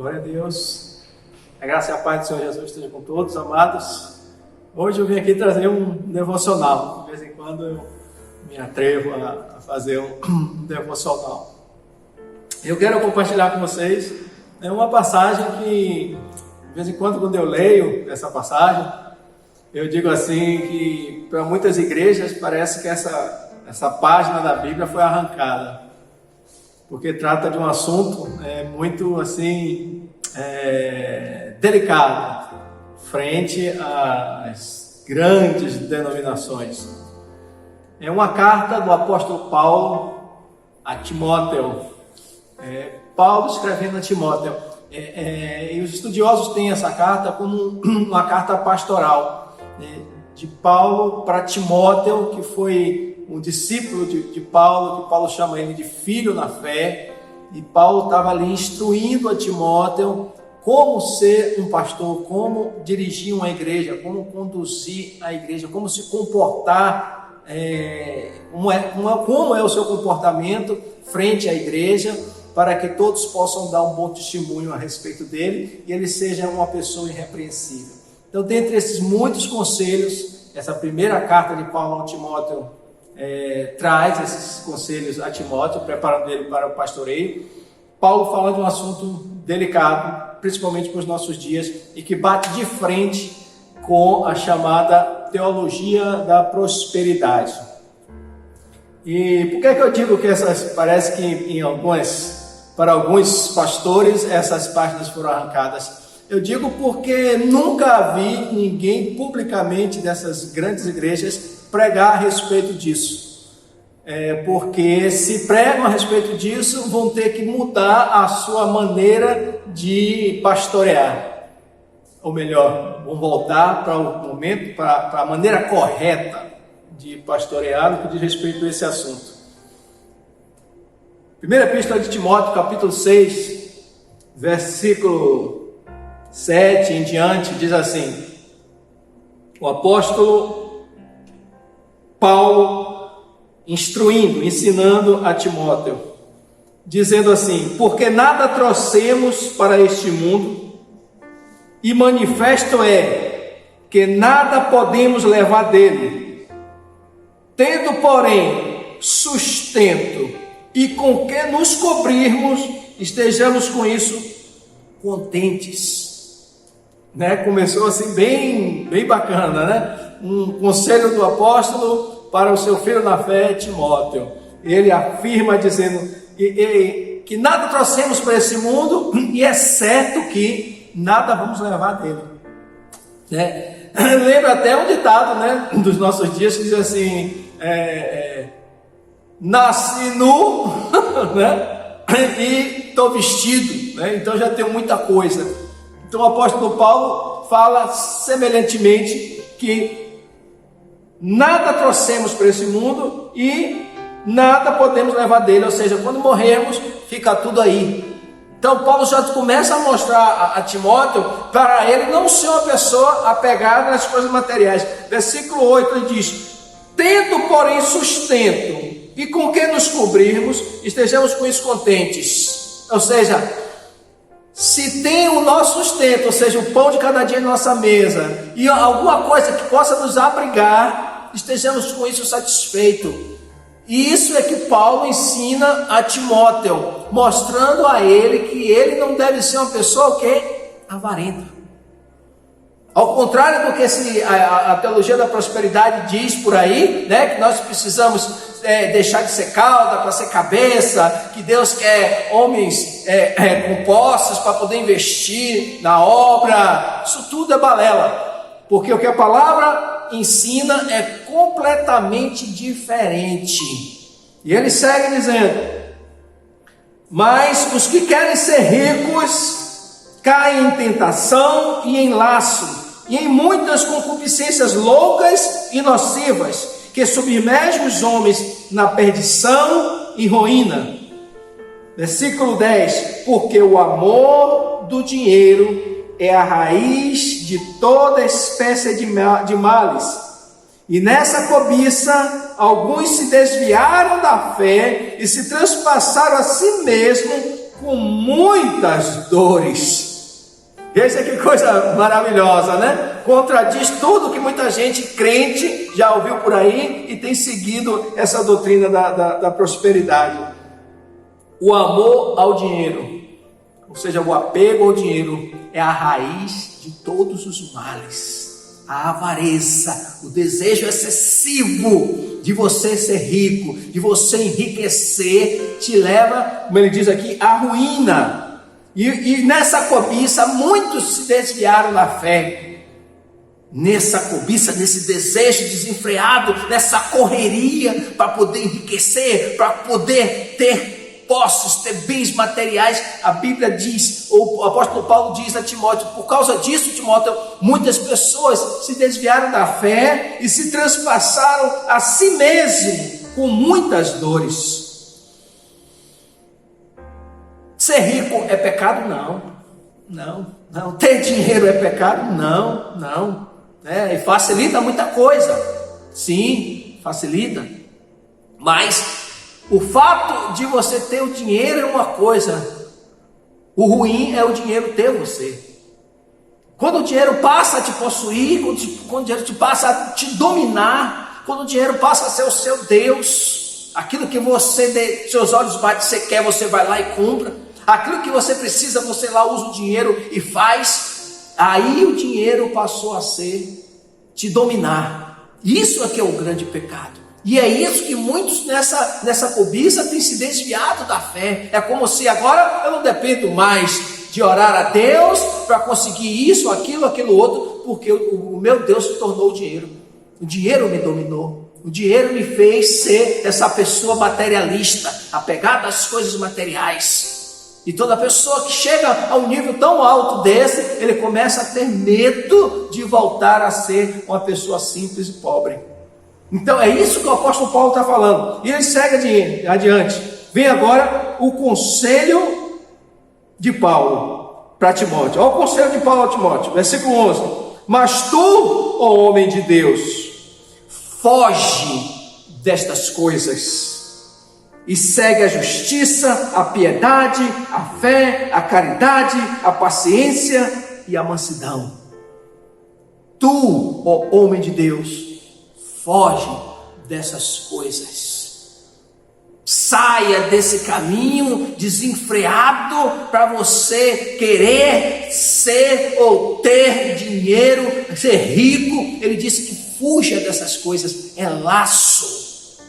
Glória a Deus. A graça e a paz do Senhor Jesus esteja com todos, amados. Hoje eu vim aqui trazer um devocional. De vez em quando eu me atrevo a fazer um devocional. Eu quero compartilhar com vocês uma passagem que, de vez em quando eu leio essa passagem, eu digo assim que para muitas igrejas parece que essa página da Bíblia foi arrancada. Porque trata de um assunto muito assim delicado frente às grandes denominações. É uma carta do apóstolo Paulo a Timóteo. Paulo escrevendo a Timóteo. E os estudiosos têm essa carta como uma carta pastoral, de Paulo para Timóteo, que foi um discípulo de Paulo, que Paulo chama ele de filho na fé, e Paulo estava ali instruindo a Timóteo como ser um pastor, como dirigir uma igreja, como conduzir a igreja, como se comportar, como é o seu comportamento frente à igreja, para que todos possam dar um bom testemunho a respeito dele e ele seja uma pessoa irrepreensível. Então, dentre esses muitos conselhos, essa primeira carta de Paulo a Timóteo traz esses conselhos a Timóteo, preparando ele para o pastoreio. Paulo fala de um assunto delicado, principalmente para os nossos dias, e que bate de frente com a chamada teologia da prosperidade. E por que eu digo que parece que para alguns pastores essas páginas foram arrancadas? Eu digo porque nunca vi ninguém publicamente dessas grandes igrejas pregar a respeito disso. Porque se pregam a respeito disso, vão ter que mudar a sua maneira de pastorear. Ou melhor, vão voltar para o momento, para a maneira correta de pastorear no que diz respeito a esse assunto. Primeira epístola de Timóteo, capítulo 6, versículo 7 em diante, diz assim: o apóstolo Paulo instruindo, ensinando a Timóteo, dizendo assim: porque nada trouxemos para este mundo, e manifesto é que nada podemos levar dele, tendo porém sustento e com que nos cobrirmos, estejamos com isso contentes. Começou assim bem bacana, né? Um conselho do apóstolo para o seu filho na fé, Timóteo. Ele afirma dizendo que nada trouxemos para esse mundo e é certo que nada vamos levar dele. Lembra até um ditado, dos nossos dias que diz assim: nasci nu e estou vestido, então já tenho muita coisa. Então o apóstolo Paulo fala semelhantemente que nada trouxemos para esse mundo e nada podemos levar dele, ou seja, quando morrermos, fica tudo aí. Então Paulo já começa a mostrar a Timóteo para ele não ser uma pessoa apegada nas coisas materiais. Versículo 8 ele diz: tendo porém sustento e com que nos cobrirmos, estejamos com isso contentes. Ou seja, se tem o nosso sustento, ou seja, o pão de cada dia em nossa mesa, e alguma coisa que possa nos abrigar, estejamos com isso satisfeitos. E isso é que Paulo ensina a Timóteo, mostrando a ele que ele não deve ser uma pessoa avarenta. Ao contrário do que a teologia da prosperidade diz por aí, que nós precisamos deixar de ser cauda para ser cabeça, que Deus quer homens com posses para poder investir na obra. Isso tudo é balela, porque o que a palavra ensina é completamente diferente. E ele segue dizendo: mas os que querem ser ricos caem em tentação e em laço, e em muitas concupiscências loucas e nocivas, que submergem os homens na perdição e ruína. Versículo 10: porque o amor do dinheiro é a raiz de toda espécie de males, e nessa cobiça alguns se desviaram da fé e se transpassaram a si mesmos com muitas dores. Essa que coisa maravilhosa, né? Contradiz tudo que muita gente crente já ouviu por aí e tem seguido essa doutrina da prosperidade. O amor ao dinheiro, ou seja, o apego ao dinheiro, é a raiz de todos os males. A avareza, o desejo excessivo de você ser rico, de você enriquecer, te leva, como ele diz aqui, à ruína. E nessa cobiça, muitos se desviaram da fé. Nessa cobiça, nesse desejo desenfreado, nessa correria para poder enriquecer, para poder ter posses, ter bens materiais. A Bíblia diz, o apóstolo Paulo diz a Timóteo, por causa disso, Timóteo, muitas pessoas se desviaram da fé e se transpassaram a si mesmo com muitas dores. Ser rico é pecado? Não. Ter dinheiro é pecado? Não. E facilita muita coisa. Sim, facilita. Mas o fato de você ter o dinheiro é uma coisa. O ruim é o dinheiro ter você. Quando o dinheiro passa a te possuir, quando o dinheiro te passa a te dominar, quando o dinheiro passa a ser o seu Deus, aquilo que você, seus olhos batem, você quer, você vai lá e compra. Aquilo que você precisa, você lá usa o dinheiro e faz. Aí o dinheiro passou a te dominar. Isso é que é o grande pecado. E é isso que muitos nessa cobiça têm se desviado da fé. É como se agora eu não dependo mais de orar a Deus para conseguir isso, aquilo outro, porque o meu Deus se tornou o dinheiro. O dinheiro me dominou. O dinheiro me fez ser essa pessoa materialista, apegada às coisas materiais. E toda pessoa que chega a um nível tão alto desse, ele começa a ter medo de voltar a ser uma pessoa simples e pobre. Então é isso que o apóstolo Paulo está falando. E ele segue adiante. Vem agora o conselho de Paulo para Timóteo. Olha o conselho de Paulo a Timóteo, versículo 11. Mas tu, ó homem de Deus, foge destas coisas e segue a justiça, a piedade, a fé, a caridade, a paciência e a mansidão. Tu, ó homem de Deus, foge dessas coisas. Saia desse caminho desenfreado para você querer ser ou ter dinheiro, ser rico. Ele disse que fuja dessas coisas, é laço.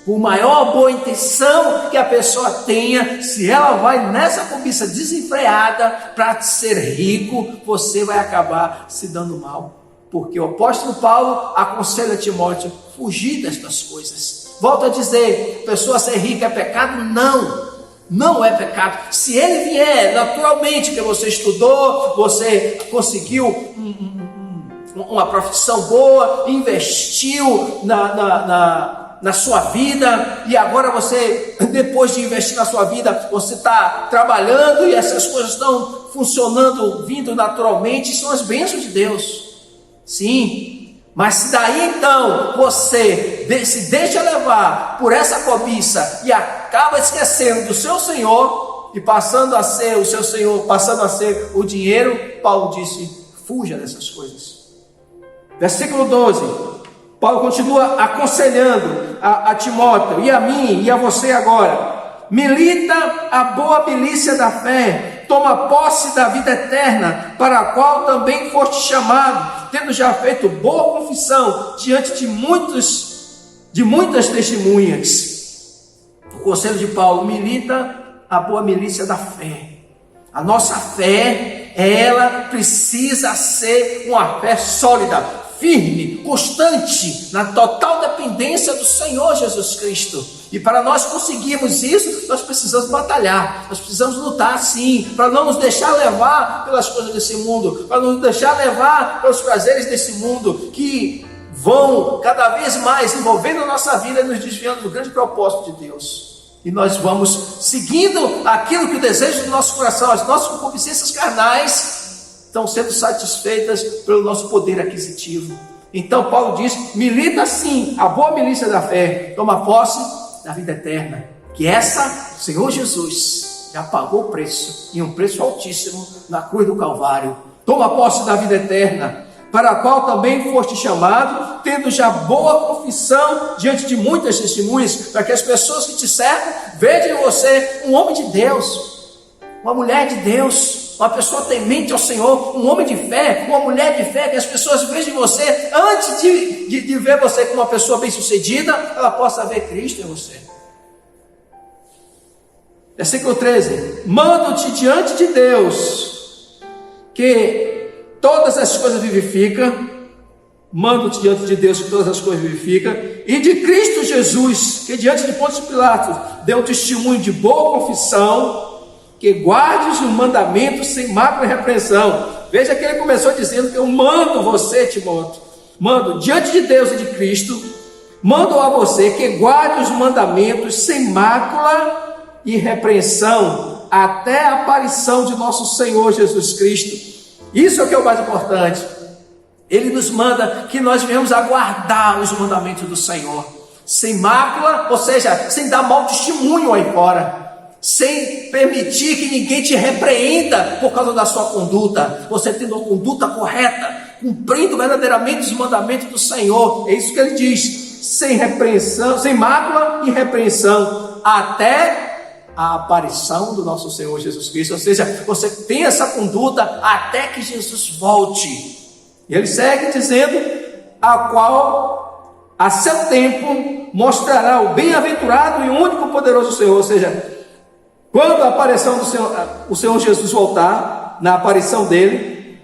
Por maior boa intenção que a pessoa tenha, se ela vai nessa cobiça desenfreada para ser rico, você vai acabar se dando mal. Porque o apóstolo Paulo aconselha Timóteo a fugir destas coisas. Volto a dizer, pessoa ser rica é pecado? Não é pecado. Se ele vier naturalmente, que você estudou, você conseguiu uma profissão boa, investiu na sua vida, e agora você, depois de investir na sua vida, você está trabalhando e essas coisas estão funcionando, vindo naturalmente, são as bênçãos de Deus. Sim, mas se daí então você se deixa levar por essa cobiça e acaba esquecendo do seu Senhor e passando a ser o seu Senhor, passando a ser o dinheiro, Paulo disse, fuja dessas coisas. Versículo 12. Paulo continua aconselhando a Timóteo, e a mim, e a você agora. Milita a boa milícia da fé, toma posse da vida eterna, para a qual também foste chamado, tendo já feito boa confissão diante de muitas testemunhas. O conselho de Paulo: milita a boa milícia da fé. A nossa fé, ela precisa ser uma fé sólida, firme, constante, na total dependência do Senhor Jesus Cristo. E para nós conseguirmos isso, nós precisamos batalhar, nós precisamos lutar sim, para não nos deixar levar pelas coisas desse mundo, para não nos deixar levar pelos prazeres desse mundo, que vão cada vez mais envolvendo a nossa vida e nos desviando do grande propósito de Deus. E nós vamos seguindo aquilo que o desejo do nosso coração, as nossas concupiscências carnais estão sendo satisfeitas pelo nosso poder aquisitivo. Então Paulo diz: milita sim a boa milícia da fé, toma posse da vida eterna, que essa, o Senhor Jesus, já pagou o preço, e um preço altíssimo na cruz do Calvário. Toma posse da vida eterna, para a qual também foste chamado, tendo já boa confissão diante de muitas testemunhas, para que as pessoas que te cercam vejam em você um homem de Deus, uma mulher de Deus, uma pessoa temente ao Senhor, um homem de fé, uma mulher de fé, que as pessoas vejam em você, antes de ver você como uma pessoa bem-sucedida, ela possa ver Cristo em você. Versículo 13: mando-te diante de Deus, que todas as coisas vivifica, mando-te diante de Deus que todas as coisas vivifica, e de Cristo Jesus, que diante de Pôncio Pilatos deu um testemunho de boa confissão, que guardes o mandamento sem mácula e repreensão. Veja que ele começou dizendo que eu mando você, Timóteo, mando diante de Deus e de Cristo, mando a você que guarde os mandamentos sem mácula e repreensão, até a aparição de nosso Senhor Jesus Cristo. Isso é o que é o mais importante. Ele nos manda que nós venhamos a guardar os mandamentos do Senhor, sem mácula, ou seja, sem dar mau testemunho aí fora, sem permitir que ninguém te repreenda por causa da sua conduta, você tendo uma conduta correta, cumprindo verdadeiramente os mandamentos do Senhor. É isso que ele diz, sem repreensão, sem mácula e repreensão, até a aparição do nosso Senhor Jesus Cristo. Ou seja, você tem essa conduta até que Jesus volte. E ele segue dizendo, a qual a seu tempo mostrará o bem-aventurado e único poderoso Senhor. Ou seja, quando a aparição do Senhor, o Senhor Jesus voltar, na aparição dele,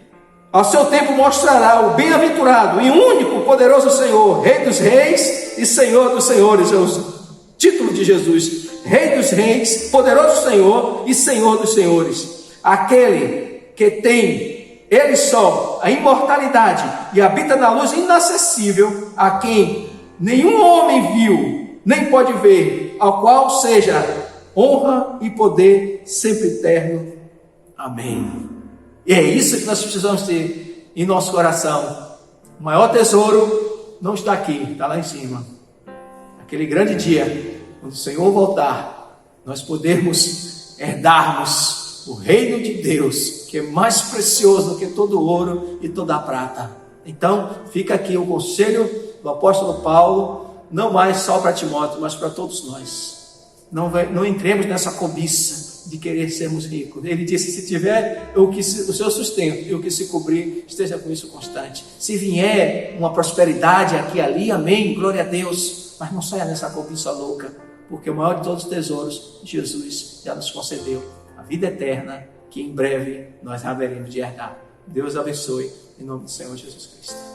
ao seu tempo mostrará o bem-aventurado e único poderoso Senhor, Rei dos reis e Senhor dos senhores. É o título de Jesus: Rei dos reis, poderoso Senhor e Senhor dos senhores, aquele que tem ele só a imortalidade e habita na luz inacessível, a quem nenhum homem viu, nem pode ver, ao qual seja honra e poder sempre eterno. Amém. E é isso que nós precisamos ter em nosso coração. O maior tesouro não está aqui, está lá em cima. Aquele grande dia, quando o Senhor voltar, nós podermos herdarmos o reino de Deus, que é mais precioso do que todo o ouro e toda a prata. Então, fica aqui o conselho do apóstolo Paulo, não mais só para Timóteo, mas para todos nós. Não entremos nessa cobiça de querer sermos ricos. Ele disse, se tiver o seu sustento e o que se cobrir, esteja com isso constante. Se vier uma prosperidade aqui e ali, amém, glória a Deus, mas não saia nessa cobiça louca, porque o maior de todos os tesouros, Jesus já nos concedeu a vida eterna, que em breve nós haveremos de herdar. Deus abençoe, em nome do Senhor Jesus Cristo.